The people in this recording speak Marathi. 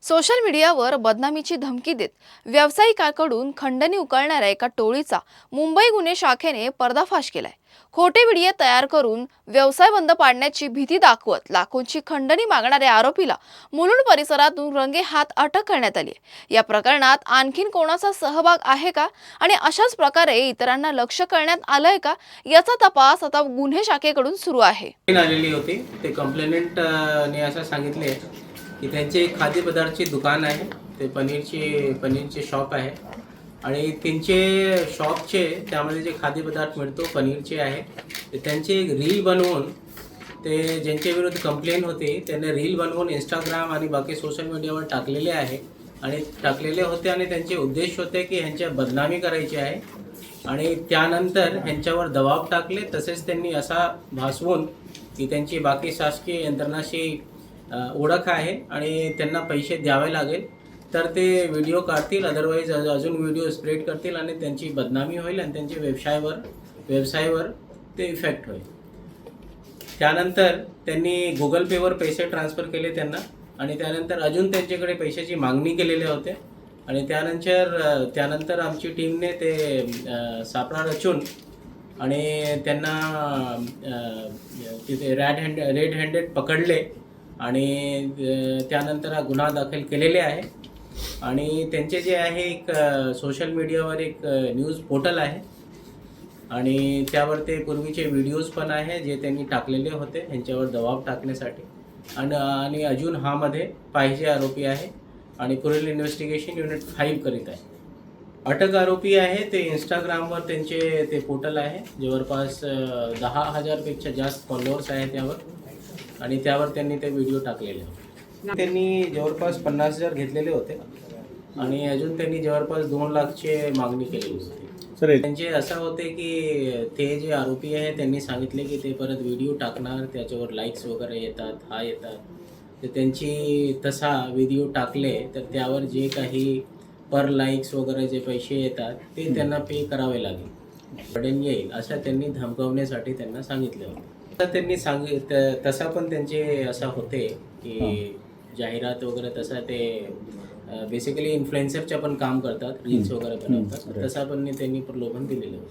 सोशल मीडियावर बदनामीची धमकी देत व्यावसायिकाकडून खंडणी उकळणाऱ्या एका टोळीचा मुंबई गुन्हे शाखेने पर्दाफाश केलाय। खोटे व्हिडिओ तयार करून व्यवसाय बंद पाडण्याची भीती दाखवत लाखोंची खंडणी मागणाऱ्या आरोपीला मुलुंड परिसरातून रंगेहात अटक करण्यात आली आहे। या प्रकरणात आणखीन कोणाचा सहभाग आहे का आणि अशाच प्रकारे इतरांना लक्ष्य करण्यात आलंय का याचा तपास आता गुन्हे शाखेकडून सुरू आहे। आलेली होती ते कंप्लेनेंट ने असं सांगितले की त्यांचे खाद्यपदार्थाचे दुकान आहे, ते पनीरचे शॉप आहे आणि त्यांचे शॉपचे त्यामध्ये जे खाद्यपदार्थ मिळतो पनीरचे आहे ते त्यांचे एक रील बनवून ते ज्यांच्या विरुद्ध कंप्लेंट होते त्यांनी रील बनवून इंस्टाग्राम आणि बाकी सोशल मीडियावर टाकलेले आहे आणि टाकलेले होते आणि त्यांचे उद्देश होते की ह्यांच्या बदनामी करायची आहे आणि त्यानंतर ह्यांच्यावर दबाव टाकले। तसेच त्यांनी असा भासवून की त्यांची बाकी शासकीय यंत्रणाशी ओळख आहे आणि त्यांना पैसे द्यावे लागेल तर ते व्हिडिओ काढतील, अदरवाईज अजून व्हिडिओ स्प्रेड करतील आणि त्यांची बदनामी होईल आणि त्यांच्या व्यवसायावर ते इफेक्ट होईल। त्यानंतर त्यांनी गुगल पेवर पैसे ट्रान्सफर केले त्यांना आणि त्यानंतर अजून त्यांच्याकडे पैशाची मागणी केलेले होते आणि त्यानंतर आमची टीमने ते सापळा रचून आणि त्यांना तिथे रेड हँडेड पकडले आणि त्यानंतर हा गुन्हा दाखल केलेले आहे आणि त्यांचे जे आहे एक सोशल मीडियावर एक न्यूज पोर्टल आहे आणि त्यावर ते पूर्वीचे व्हिडिओज पण आहे जे त्यांनी टाकलेले होते ह्यांच्यावर दबाव टाकण्यासाठी आणि अजून मध्ये पाहिजे आरोपी आहे आणि पुढील इन्व्हेस्टिगेशन युनिट 5 करीत आहे। अटक आरोपी आहे ते इंस्टाग्रामवर त्यांचे ते पोर्टल आहे, जवळपास 10,000पेक्षा जास्त फॉलोअर्स आहे त्यावर आणि त्यावर त्यांनी ते व्हिडिओ टाकलेले होते। त्यांनी जवळपास 50,000 घेतलेले होते आणि अजून त्यांनी जवळपास 2 लाखची मागणी केलेली होती। त्यांचे असं होते की ते जे आरोपी आहे त्यांनी सांगितले की ते परत व्हिडिओ टाकणार, त्याच्यावर लाईक्स वगैरे येतात, येतात, तर त्यांची तसा व्हिडिओ टाकले तर त्यावर जे काही पर लाईक्स वगैरे जे पैसे येतात ते त्यांना पे करावे लागेल, बर्डन येईल असं त्यांनी धमकावण्यासाठी त्यांना सांगितले होते। तर त्यांनी तसा पण त्यांचे असं होते की जाहिरात वगैरे तसा ते बेसिकली इन्फ्लुएन्सरच्या पण काम करतात, रील्स वगैरे बनवतात, तसा पण त्यांनी प्रलोभन दिलेलं होतं।